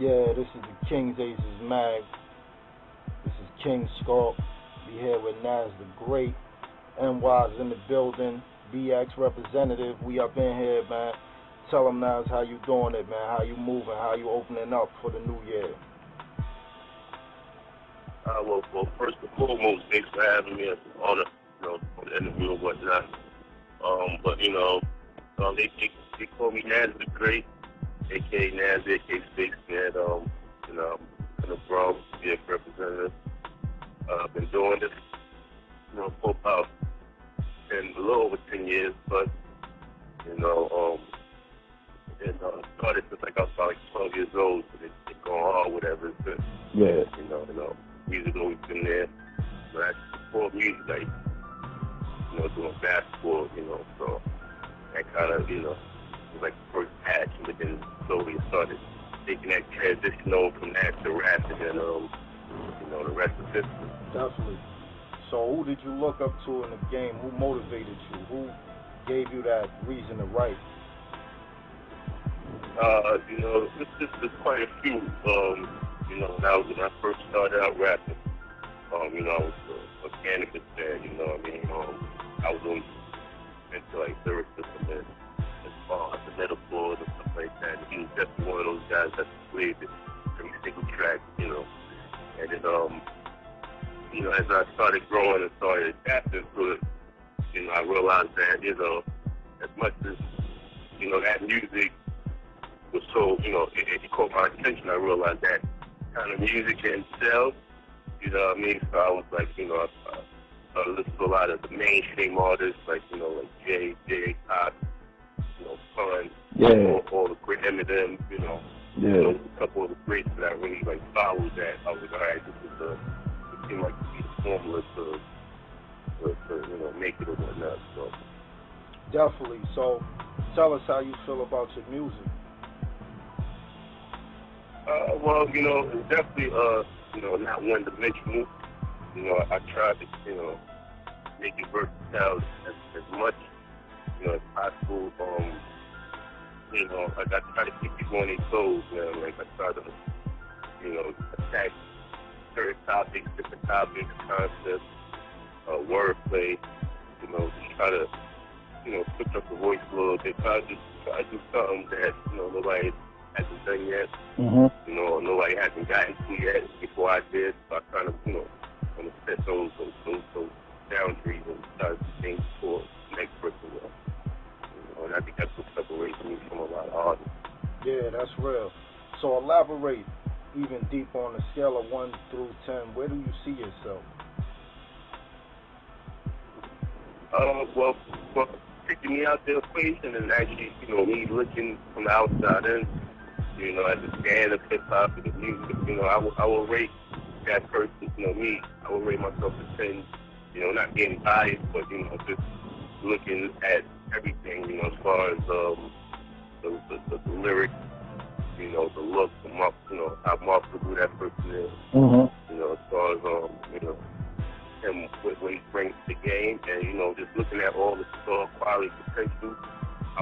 Yeah, this is the King's Aces Mag. This is King Sculpt. Be here with Naz the Great. NY's in the building. BX representative. We up in here, man. Tell them, Naz, how you doing it, man. How you moving. How you opening up for the new year. Well, first and foremost, thanks for having me. It's an honor, for the interview and whatnot. But they call me Naz the Great, aka Naz, aka Spaceman. In the Bronx, BX representative. I've been doing this, for about a little over 10 years, but it started since I was about 12 years old. So it's going hard, whatever it's been. Yeah. Music always been there. But I before music, like, doing basketball, so that kind of, was like the first passion, but then slowly started taking that transition over from that to rap, and then, the rest is history. Definitely. So who did you look up to in the game? Who motivated you? Who gave you that reason to write? There's quite a few. When I first started out rapping, I was a cannabis fan, I was always into like lyricism and as far as the metaphors and stuff like that. And he was definitely one of those guys that played every single track, And then, as I started growing and started adapting to it, I realized that, as much as, that music was so, it caught my attention, I realized that kind of music in itself, So I was like, I listened to a lot of the mainstream artists, like, like J. Cox, Pun, all the great Eminem, a couple of the greats that I really, like, followed that. I was like, all right, it seemed like to be the formula to make it or whatnot, so. Definitely. So, tell us how you feel about your music. It's definitely, not one-dimensional. I tried to, make it versatile as much, as possible. Like I try to keep people on their toes, man. Like I try to, attack certain topics, different topics, concepts, wordplay, just try to, switch up the voice a little bit. Try to do something that, nobody hasn't done yet. Mm-hmm. Nobody hasn't gotten to yet before I did. So I kind of, want to set those boundaries and start things for the next person. And I think that's what separates me from a lot of artists. Yeah, that's real. So elaborate even deeper on the scale of 1 through 10. Where do you see yourself? Well, taking me out the equation and actually, me looking from the outside in, as a fan of hip-hop and the music, I will rate that person, me, I will rate myself a 10, not being biased, but, just looking at everything, as far as the lyrics, the look, how marketable that person is, as far as, him, what he brings to the game, and, just looking at all the star quality potential, I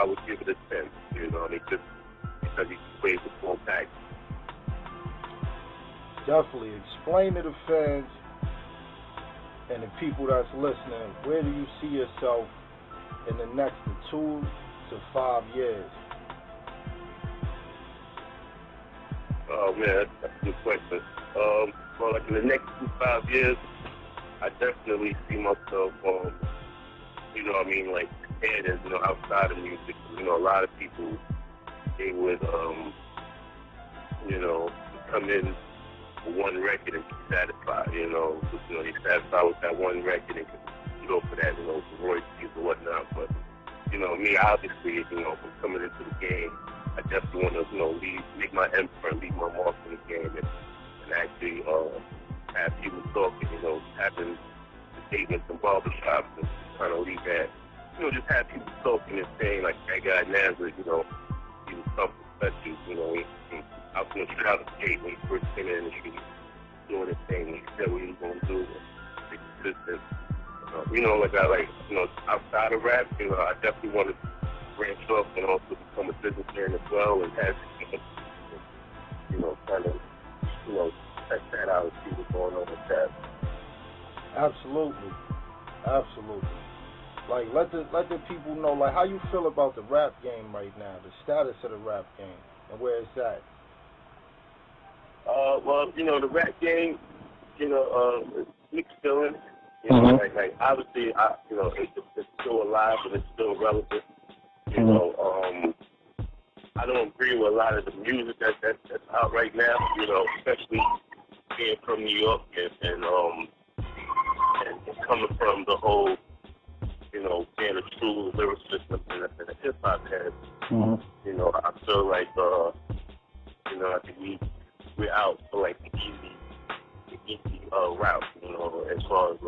would give it a 10, just because he plays the full package. Definitely. Explain to the fans and the people that's listening, where do you see yourself in the next 2 to 5 years? Oh, man, that's a good question. Well, like in the next 2 to 5 years, I definitely see myself, like, heading, outside of music. A lot of people, they would, come in for one record and be satisfied, they satisfied with that one record and can go for that, for royalties or whatnot. But, me, obviously, from coming into the game, I definitely want to, make my imprint, leave my mark in the game, and actually have people talking, having statements in barbershops and trying to leave that, just have people talking and saying, like, that guy Naza, he was something special, I was going to straight out of the gate when he first came in the industry, doing his thing, he said what he was going to do, and consistent. Outside of rap, I definitely want to branch off and also become a businessman as well and have check that out and see what's going on with that. Absolutely. Absolutely. Like, let the people know, like, how you feel about the rap game right now, the status of the rap game, and where it's at. Well, the rap game, it's mixed feelings. Like obviously, it's still alive and it's still relevant. I don't agree with a lot of the music that's out right now. Especially being from New York and coming from the whole, being a true lyricist and a hip hop head. I feel like I think we're out for like the easy route, as far as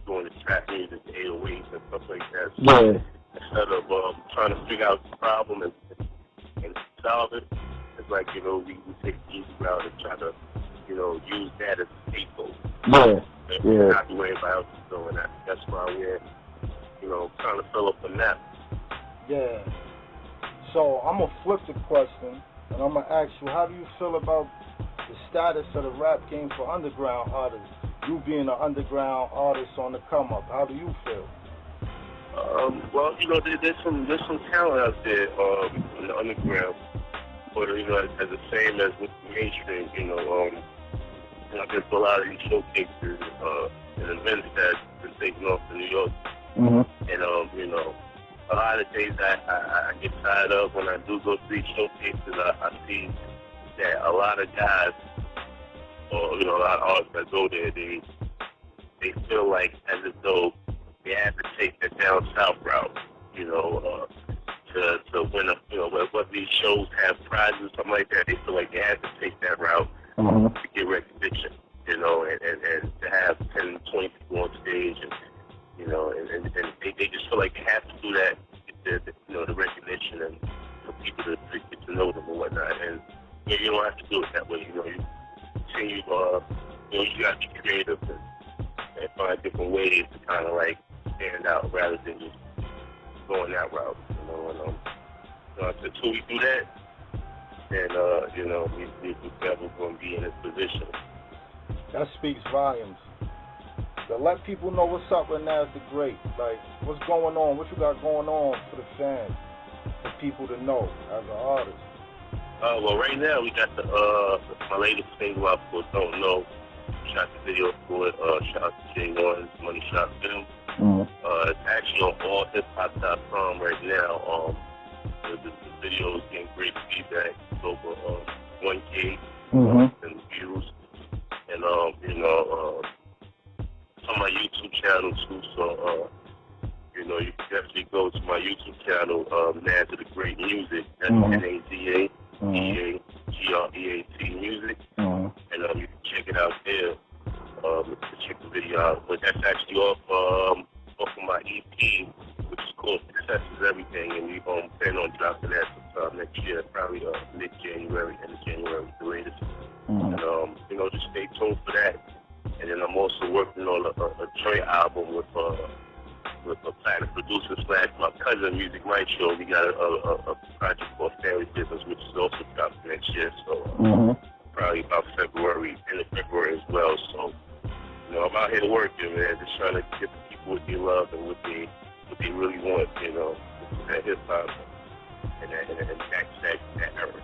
doing the trap music, the 808s and stuff like that. So instead of trying to figure out the problem and solve it, it's like we take the easy route and try to use that as a scapegoat. Not the way everybody else is doing that. That's why we're trying to fill up the map. Yeah. So I'm gonna flip the question. And I'm going to ask you, how do you feel about the status of the rap game for underground artists? You being an underground artist on the come up, how do you feel? Well, there's some talent out there in the underground, but as the same as with the mainstream. I've been to a lot of these showcases and events that's been taken off in New York, and a lot of days I get tired of when I do go to these showcases. I see that a lot of guys, or a lot of artists that go there, they feel like as if though they have to take the down south route, to win what these shows have prizes or something like that. They feel like they have to take that route to get recognition, and to have 10, 20 people on stage and they just feel like they have to do that to get the recognition and for people to get to know them and whatnot. And you don't have to do it that way. You continue. You got to be creative and find different ways to kind of like stand out rather than just going that route. Until we do that, then we're never going to be in this position. That speaks volumes. To let people know what's up with Naza the Great. Like, what's going on? What you got going on for the fans, for people to know as an artist? Well, right now we got my latest single out for Don't Know. Shot the video for it. Shout out to J1's Money Shot Film. It's actually on allhiphop.com right now. The video is getting great feedback. It's over 1K and views. And on my YouTube channel too, so you can definitely go to my YouTube channel, Naza the Great Music. That's Naza Great Music, and you can check it out there. Check the video out, but that's actually off of my EP, which is called Success Is Everything, and we plan on dropping that sometime next year, probably mid-January, end of January, the latest. And just stay tuned for that. And then I'm also working on a joint album with a platinum producer / my cousin, Music Maestro. We got a project called Family Business, which is also dropping next year. So probably about February, end of February as well. So I'm out here working, man, just trying to give the people what they love and what they really want. That hip hop and that era.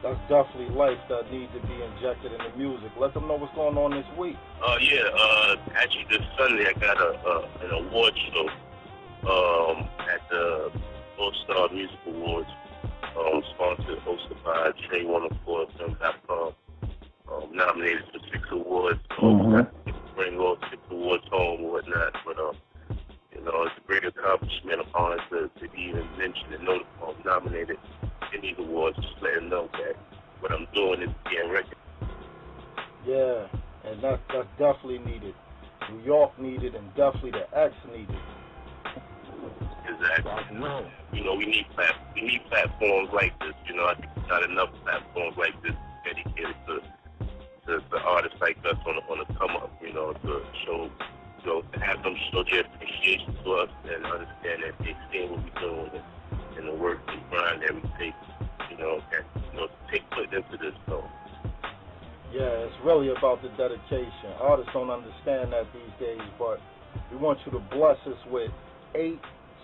That's definitely life that needs to be injected in the music. Let them know what's going on this week. Actually this Sunday I got an award show at the All-Star Music Awards, sponsored, hosted by Trey104Film.com. Nominated for 6 awards, so I bring all 6 awards home or whatnot, but it's a great accomplishment. I'm honored to be even mentioned and nominated in these awards, just letting them know that what I'm doing is being recognized. Yeah, and that's definitely needed. New York needed, and definitely the X needed. Exactly. We need platforms like this. I think there's not enough platforms like this dedicated to artists like us on the come up. To show, to have them show their appreciation to us and understand that they see what we're doing and the work and grind that we take, to put into this. So really about the dedication. Artists don't understand that these days, but we want you to bless us with 8,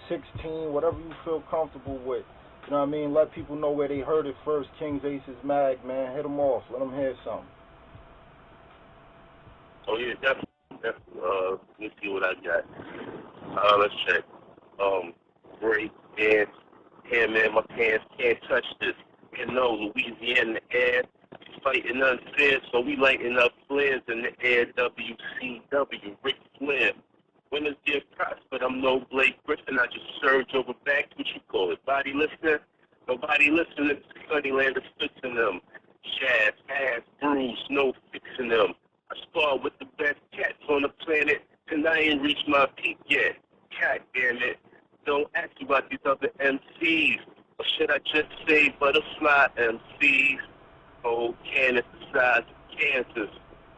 16, whatever you feel comfortable with. You know what I mean? Let people know where they heard it first. Kings Aces Mag, man. Hit them off. Let them hear something. Oh, yeah, definitely. Let me see what I got. Let's check. Great dance. Yeah, man, my pants can't touch this. You know, Louisiana air. Fighting unfair, so we lighting up flares in the air. WCW, Ric Flair. Winners get props, but I'm no Blake Griffin. I just surge over back. What you call it? Body listening? Nobody listening. Sunnyland is fixing them. Shaz, ass, bruise, no fixing them. I spar with the best cats on the planet, and I ain't reached my peak yet. God damn it. Don't ask about these other MCs. Or should I just say butterfly MCs? Whole canvas the size of cancers.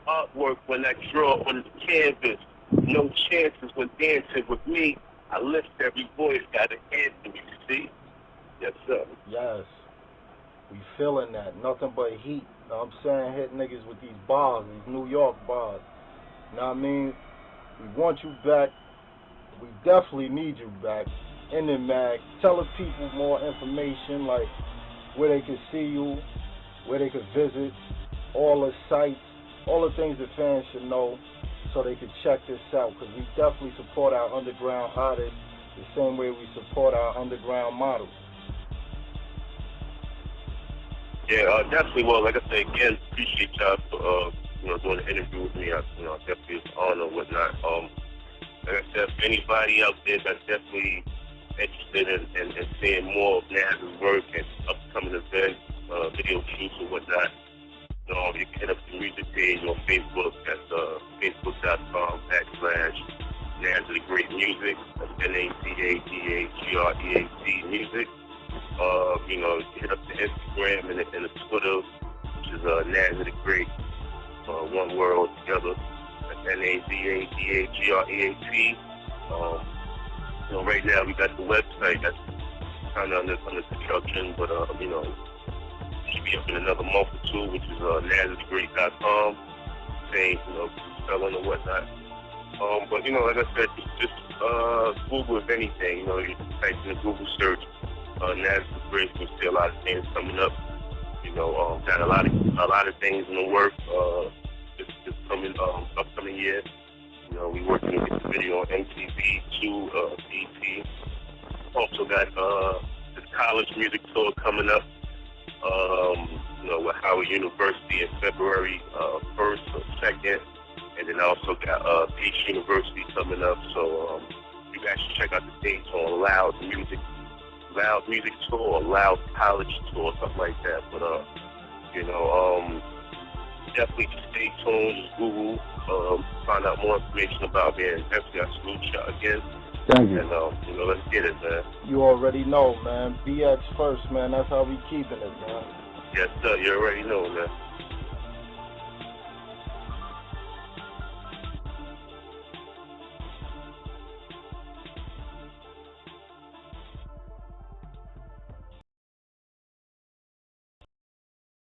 Artwork when I draw on the canvas. No chances when dancing with me. I lift every voice, got an anthem, you see? Yes, sir. Yes. We feeling that. Nothing but heat. You know what I'm saying? Hit niggas with these bars, these New York bars. You know what I mean? We want you back. We definitely need you back in the mag. Tell the people more information, like where they can see you, where they could visit, all the sites, all the things that fans should know so they could check this out, because we definitely support our underground artists the same way we support our underground models. Yeah, definitely. Well, like I said, again, appreciate y'all for doing the interview with me. Definitely it's an honor and whatnot. Like I said, for anybody out there that's definitely interested in seeing more of Naza's work and upcoming events, video shoots and whatnot, you can hit up the music page on Facebook. That's facebook.com/Naza the Great Music. That's NAZADAGREAT Music. Hit up the Instagram and the Twitter, which is Naza the Great, one word all together. That's NAZADAGREAT. Right now we got the website that's kind of under construction, but should be up in another month or two, which is NazaTheGreat.com. Same, spelling and whatnot. But like I said, just Google if anything. You type in the Google search, Naza the Great, you'll see a lot of things coming up. Got a lot of things in the work. This coming upcoming year. We working to get the video on MTV, 2 BT. Also got this college music tour coming up. With Howard University in February 1st or 2nd, and then I also got Peach University coming up. So you guys should check out the dates on Loud Music Tour, or Loud College Tour, something like that. But definitely just stay tuned. Just Google, find out more information about me, and definitely I salute y'all again. Thank you. And let's get it, man. You already know, man. BX first, man. That's how we keeping it, man. Yes, sir. You already know, man.